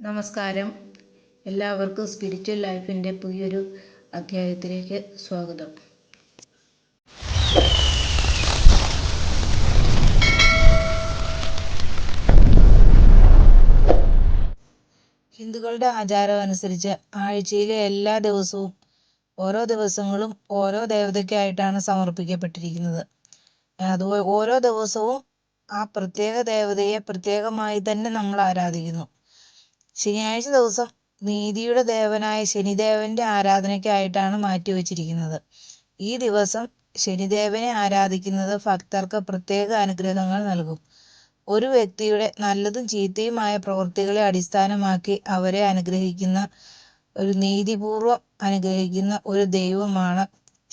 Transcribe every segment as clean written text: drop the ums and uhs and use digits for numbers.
നമസ്കാരം. എല്ലാവർക്കും സ്പിരിച്വൽ ലൈഫിൻ്റെ പുതിയൊരു അധ്യായത്തിലേക്ക് സ്വാഗതം. ഹിന്ദുക്കളുടെ ആചാരം അനുസരിച്ച് ആഴ്ചയിലെ എല്ലാ ദിവസവും ഓരോ ദിവസങ്ങളും ഓരോ ദേവതയ്ക്കായിട്ടാണ് സമർപ്പിക്കപ്പെട്ടിരിക്കുന്നത്. അതുപോലെ ഓരോ ദിവസവും ആ പ്രത്യേക ദേവതയെ പ്രത്യേകമായി തന്നെ നമ്മൾ ആരാധിക്കുന്നു. ശനിയാഴ്ച ദിവസം നീതിയുടെ ദേവനായ ശനിദേവന്റെ ആരാധനയ്ക്കായിട്ടാണ് മാറ്റിവെച്ചിരിക്കുന്നത്. ഈ ദിവസം ശനിദേവനെ ആരാധിക്കുന്നത് ഭക്തർക്ക് പ്രത്യേക അനുഗ്രഹങ്ങൾ നൽകും. ഒരു വ്യക്തിയുടെ നല്ലതും ചീത്തയുമായ പ്രവൃത്തികളെ അടിസ്ഥാനമാക്കി അവരെ അനുഗ്രഹിക്കുന്ന നീതിപൂർവം അനുഗ്രഹിക്കുന്ന ഒരു ദൈവമാണ്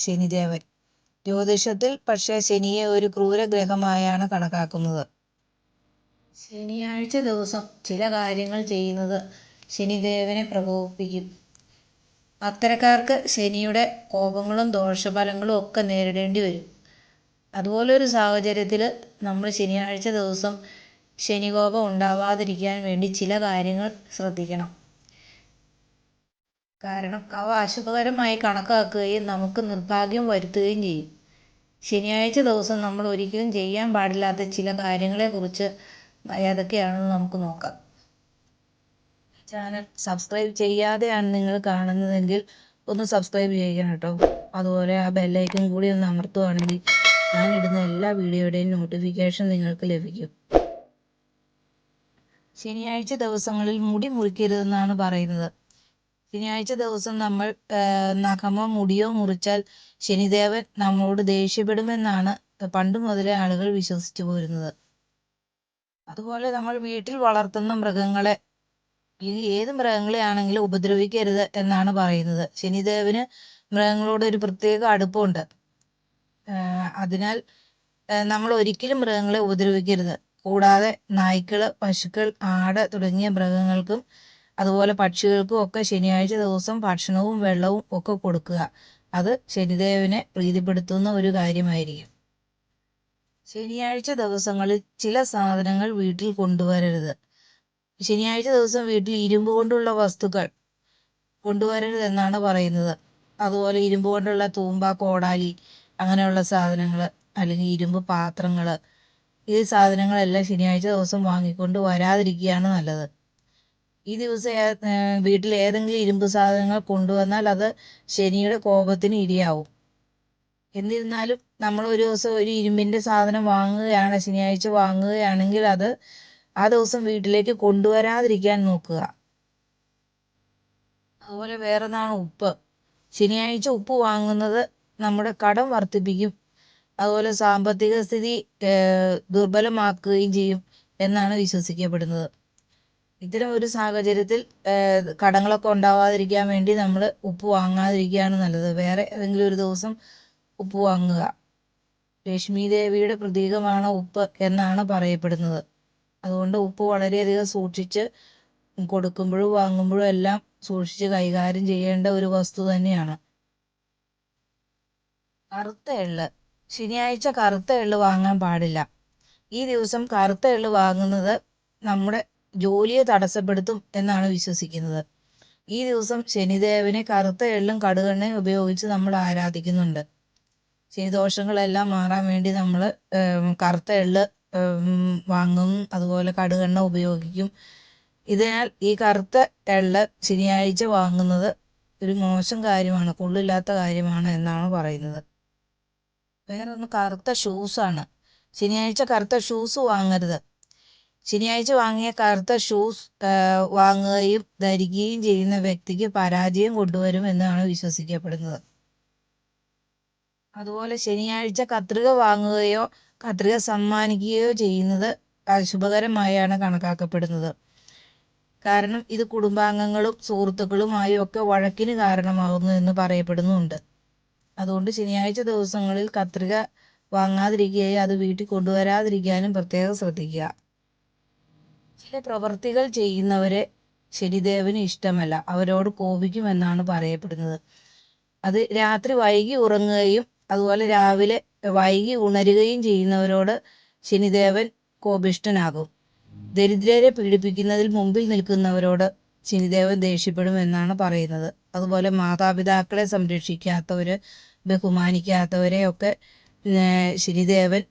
ശനിദേവൻ. ജ്യോതിഷത്തിൽ പക്ഷേ ശനിയെ ഒരു ക്രൂരഗ്രഹമായാണ് കണക്കാക്കുന്നത്. ശനിയാഴ്ച ദിവസം ചില കാര്യങ്ങൾ ചെയ്യുന്നത് ശനിദേവനെ പ്രകോപിപ്പിക്കും. അത്തരക്കാർക്ക് ശനിയുടെ കോപങ്ങളും ദോഷഫലങ്ങളും ഒക്കെ നേരിടേണ്ടി വരും. അതുപോലൊരു സാഹചര്യത്തിൽ നമ്മൾ ശനിയാഴ്ച ദിവസം ശനികോപം ഉണ്ടാവാതിരിക്കാൻ വേണ്ടി ചില കാര്യങ്ങൾ ശ്രദ്ധിക്കണം. കാരണം അവ അശുഭകരമായി കണക്കാക്കുകയും നമുക്ക് നിർഭാഗ്യം വരുത്തുകയും ചെയ്യും. ശനിയാഴ്ച ദിവസം നമ്മൾ ഒരിക്കലും ചെയ്യാൻ പാടില്ലാത്ത ചില കാര്യങ്ങളെക്കുറിച്ച് ഏതൊക്കെയാണെന്ന് നമുക്ക് നോക്കാം. ചാനൽ സബ്സ്ക്രൈബ് ചെയ്യാതെയാണ് നിങ്ങൾ കാണുന്നതെങ്കിൽ ഒന്ന് സബ്സ്ക്രൈബ് ചെയ്യണം കേട്ടോ. അതുപോലെ ആ ബെല്ലൈക്കൺ കൂടി ഒന്ന് അമർത്തുകയാണെങ്കിൽ ഞാൻ ഇടുന്ന എല്ലാ വീഡിയോയുടെയും നോട്ടിഫിക്കേഷൻ നിങ്ങൾക്ക് ലഭിക്കും. ശനിയാഴ്ച ദിവസങ്ങളിൽ മുടി മുറിക്കരുതെന്നാണ് പറയുന്നത്. ശനിയാഴ്ച ദിവസം നമ്മൾ നഖമോ മുടിയോ മുറിച്ചാൽ ശനിദേവൻ നമ്മളോട് ദേഷ്യപ്പെടുമെന്നാണ് പണ്ട് മുതലേ ആളുകൾ വിശ്വസിച്ചു പോരുന്നത്. അതുപോലെ നമ്മൾ വീട്ടിൽ വളർത്തുന്ന മൃഗങ്ങളെ, ഏത് മൃഗങ്ങളെ ആണെങ്കിലും ഉപദ്രവിക്കരുത് എന്നാണ് പറയുന്നത്. ശനിദേവന് മൃഗങ്ങളോട് ഒരു പ്രത്യേക അടുപ്പമുണ്ട്. അതിനാൽ നമ്മൾ ഒരിക്കലും മൃഗങ്ങളെ ഉപദ്രവിക്കരുത്. കൂടാതെ നായ്ക്കള്, പശുക്കൾ, ആട് തുടങ്ങിയ മൃഗങ്ങൾക്കും അതുപോലെ പക്ഷികൾക്കും ഒക്കെ ശനിയാഴ്ച ദിവസം ഭക്ഷണവും വെള്ളവും ഒക്കെ കൊടുക്കുക. അത് ശനിദേവനെ പ്രീതിപ്പെടുത്തുന്ന ഒരു കാര്യമായിരിക്കും. ശനിയാഴ്ച ദിവസങ്ങളിൽ ചില സാധനങ്ങൾ വീട്ടിൽ കൊണ്ടുവരരുത്. ശനിയാഴ്ച ദിവസം വീട്ടിൽ ഇരുമ്പ് കൊണ്ടുള്ള വസ്തുക്കൾ കൊണ്ടുവരരുത് എന്നാണ് പറയുന്നത്. അതുപോലെ ഇരുമ്പ് കൊണ്ടുള്ള തൂമ്പ, കോടാലി അങ്ങനെയുള്ള സാധനങ്ങൾ, അല്ലെങ്കിൽ ഇരുമ്പ് പാത്രങ്ങൾ, ഈ സാധനങ്ങളെല്ലാം ശനിയാഴ്ച ദിവസം വാങ്ങിക്കൊണ്ട് വരാതിരിക്കുകയാണ് നല്ലത്. ഈ ദിവസം വീട്ടിൽ ഏതെങ്കിലും ഇരുമ്പ് സാധനങ്ങൾ കൊണ്ടുവന്നാൽ അത് ശനിയുടെ കോപത്തിന് ഇരയാവും. എന്നിരുന്നാലും നമ്മൾ ഒരു ദിവസം ഒരു ഇരുമ്പിൻ്റെ സാധനം വാങ്ങുകയാണ്, ശനിയാഴ്ച വാങ്ങുകയാണെങ്കിൽ അത് ആ ദിവസം വീട്ടിലേക്ക് കൊണ്ടുവരാതിരിക്കാൻ നോക്കുക. അതുപോലെ വേറൊന്നാണ് ഉപ്പ്. ശനിയാഴ്ച ഉപ്പ് വാങ്ങുന്നത് നമ്മുടെ കടം വർദ്ധിപ്പിക്കും. അതുപോലെ സാമ്പത്തിക സ്ഥിതി ദുർബലമാക്കുകയും ചെയ്യും എന്നാണ് വിശ്വസിക്കപ്പെടുന്നത്. ഇത്തരം ഒരു സാഹചര്യത്തിൽ കടങ്ങളൊക്കെ ഉണ്ടാവാതിരിക്കാൻ വേണ്ടി നമ്മൾ ഉപ്പ് വാങ്ങാതിരിക്കുകയാണ് നല്ലത്. വേറെ ഏതെങ്കിലും ഒരു ദിവസം ഉപ്പ് വാങ്ങുക. ലക്ഷ്മി ദേവിയുടെ പ്രതീകമാണ് ഉപ്പ് എന്നാണ് പറയപ്പെടുന്നത്. അതുകൊണ്ട് ഉപ്പ് വളരെയധികം സൂക്ഷിച്ച് കൊടുക്കുമ്പോഴും വാങ്ങുമ്പോഴും എല്ലാം സൂക്ഷിച്ച് കൈകാര്യം ചെയ്യേണ്ട ഒരു വസ്തു തന്നെയാണ്. കറുത്ത എള്ള്. ശനിയാഴ്ച കറുത്ത എള്ള് വാങ്ങാൻ പാടില്ല. ഈ ദിവസം കറുത്ത എള്ള് വാങ്ങുന്നത് നമ്മുടെ ജോലിയെ തടസ്സപ്പെടുത്തും എന്നാണ് വിശ്വസിക്കുന്നത്. ഈ ദിവസം ശനിദേവനെ കറുത്ത എള്ളും കടുകെണ്ണയും ഉപയോഗിച്ച് നമ്മൾ ആരാധിക്കുന്നുണ്ട്. ശനിദോഷങ്ങളെല്ലാം മാറാൻ വേണ്ടി നമ്മൾ കറുത്ത എള്ള് വാങ്ങും, അതുപോലെ കടുകെണ്ണ ഉപയോഗിക്കും. ഇതിനാൽ ഈ കറുത്ത എള്ള് ശനിയാഴ്ച വാങ്ങുന്നത് ഒരു മോശം കാര്യമാണ്, കൊള്ളില്ലാത്ത കാര്യമാണ് എന്നാണ് പറയുന്നത്. വേറൊന്ന് കറുത്ത ഷൂസാണ്. ശനിയാഴ്ച കറുത്ത ഷൂസ് വാങ്ങരുത്. ശനിയാഴ്ച വാങ്ങിയ കറുത്ത ഷൂസ് വാങ്ങുകയും ധരിക്കുകയും ചെയ്യുന്ന വ്യക്തിക്ക് പരാജയം കൊണ്ടുവരും എന്നാണ് വിശ്വസിക്കപ്പെടുന്നത്. അതുപോലെ ശനിയാഴ്ച കത്രിക വാങ്ങുകയോ കത്രിക സമ്മാനിക്കുകയോ ചെയ്യുന്നത് അശുഭകരമായാണ് കണക്കാക്കപ്പെടുന്നത്. കാരണം ഇത് കുടുംബാംഗങ്ങളും സുഹൃത്തുക്കളുമായും ഒക്കെ വഴക്കിന് കാരണമാകുന്നു എന്ന് പറയപ്പെടുന്നുണ്ട്. അതുകൊണ്ട് ശനിയാഴ്ച ദിവസങ്ങളിൽ കത്രിക വാങ്ങാതിരിക്കുകയും അത് വീട്ടിൽ കൊണ്ടുവരാതിരിക്കാനും പ്രത്യേകം ശ്രദ്ധിക്കുക. ചില പ്രവൃത്തികൾ ചെയ്യുന്നവരെ ശനിദേവന് ഇഷ്ടമല്ല, അവരോട് കോപിക്കുമെന്നാണ് പറയപ്പെടുന്നത്. അത് രാത്രി വൈകി ഉറങ്ങുകയും അതുപോലെ രാവിലെ വൈകി ഉണരുകയും ചെയ്യുന്നവരോട് ശനിദേവൻ കോപിഷ്ഠനാകും. ദരിദ്രരെ പീഡിപ്പിക്കുന്നതിൽ മുമ്പിൽ നിൽക്കുന്നവരോട് ശനിദേവൻ ദേഷ്യപ്പെടും എന്നാണ് പറയുന്നത്. അതുപോലെ മാതാപിതാക്കളെ സംരക്ഷിക്കാത്തവര്, ബഹുമാനിക്കാത്തവരെ ഒക്കെ ശനിദേവൻ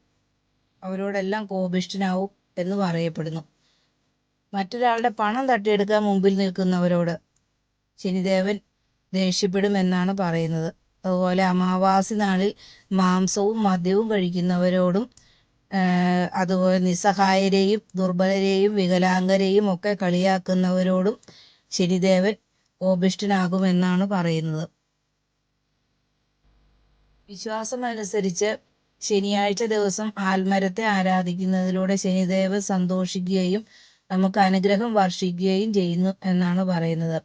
അവരോടെല്ലാം കോപിഷ്ഠനാവും എന്ന് പറയപ്പെടുന്നു. മറ്റൊരാളുടെ പണം തട്ടിയെടുക്കാൻ മുമ്പിൽ നിൽക്കുന്നവരോട് ശനിദേവൻ ദേഷ്യപ്പെടും എന്നാണ് പറയുന്നത്. അതുപോലെ അമാവാസി നാളിൽ മാംസവും മദ്യവും കഴിക്കുന്നവരോടും അതുപോലെ നിസ്സഹായരെയും ദുർബലരെയും വികലാംഗരെയും ഒക്കെ കളിയാക്കുന്നവരോടും ശനിദേവൻ കോപിഷ്ഠനാകുമെന്നാണ് പറയുന്നത്. വിശ്വാസമനുസരിച്ച് ശനിയാഴ്ച ദിവസം ആൽമരത്തെ ആരാധിക്കുന്നതിലൂടെ ശനിദേവൻ സന്തോഷിക്കുകയും നമുക്ക് അനുഗ്രഹം വർഷിക്കുകയും ചെയ്യുന്നു എന്നാണ് പറയുന്നത്.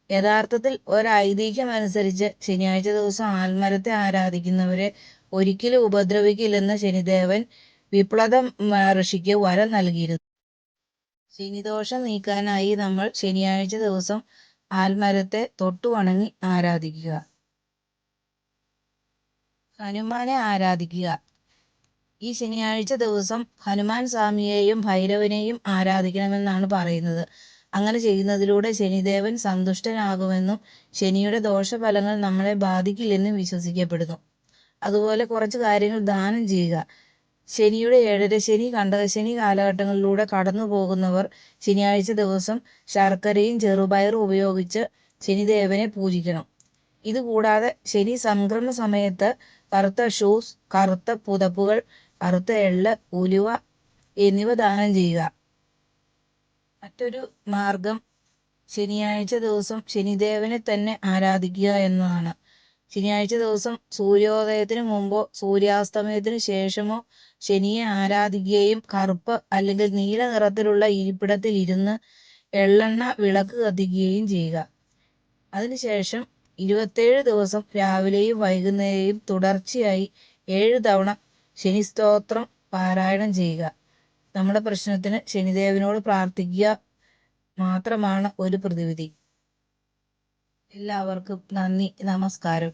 യഥാർത്ഥത്തിൽ ഒരൈതിഹ്യം അനുസരിച്ച് ശനിയാഴ്ച ദിവസം ആൽമരത്തെ ആരാധിക്കുന്നവരെ ഒരിക്കലും ഉപദ്രവിക്കില്ലെന്ന് ശനിദേവൻ വിപ്ലത ഋഷിക്ക് വരം നൽകിയിരുന്നു. ശനിദോഷം നീക്കാനായി നമ്മൾ ശനിയാഴ്ച ദിവസം ആൽമരത്തെ തൊട്ടു വണങ്ങി ആരാധിക്കുക. ഹനുമാനെ ആരാധിക്കുക. ഈ ശനിയാഴ്ച ദിവസം ഹനുമാൻ സ്വാമിയെയും ഭൈരവനെയും ആരാധിക്കണമെന്നാണ് പറയുന്നത്. അങ്ങനെ ചെയ്യുന്നതിലൂടെ ശനിദേവൻ സന്തുഷ്ടനാകുമെന്നും ശനിയുടെ ദോഷഫലങ്ങൾ നമ്മളെ ബാധിക്കില്ലെന്നും വിശ്വസിക്കപ്പെടുന്നു. അതുപോലെ കുറച്ച് കാര്യങ്ങൾ ദാനം ചെയ്യുക. ശനിയുടെ ഏഴരശനി, കണ്ടകശനി കാലഘട്ടങ്ങളിലൂടെ കടന്നു പോകുന്നവർ ശനിയാഴ്ച ദിവസം ശർക്കരയും ചെറുപയറും ഉപയോഗിച്ച് ശനിദേവനെ പൂജിക്കണം. ഇതുകൂടാതെ ശനി സംക്രമണ സമയത്ത് കറുത്ത ഷൂസ്, കറുത്ത പുതപ്പുകൾ, കറുത്ത എള്ള്, ഉലുവ എന്നിവ ദാനം ചെയ്യുക. മറ്റൊരു മാർഗം ശനിയാഴ്ച ദിവസം ശനിദേവനെ തന്നെ ആരാധിക്കുക എന്നതാണ്. ശനിയാഴ്ച ദിവസം സൂര്യോദയത്തിന് മുമ്പോ സൂര്യാസ്തമയത്തിന് ശേഷമോ ശനിയെ ആരാധിക്കുകയും കറുപ്പ് അല്ലെങ്കിൽ നീല നിറത്തിലുള്ള ഇരിപ്പിടത്തിൽ ഇരുന്ന് എള്ളെണ്ണ വിളക്ക് കത്തിക്കുകയും ചെയ്യുക. അതിനുശേഷം 27 ദിവസം രാവിലെയും വൈകുന്നേരവും തുടർച്ചയായി 7 തവണ ശനി സ്തോത്രം പാരായണം ചെയ്യുക. നമ്മുടെ പ്രശ്നത്തിന് ശനിദേവനോട് പ്രാർത്ഥിക്കുക മാത്രമാണ് ഒരു പ്രതിവിധി. എല്ലാവർക്കും നന്ദി, നമസ്കാരം.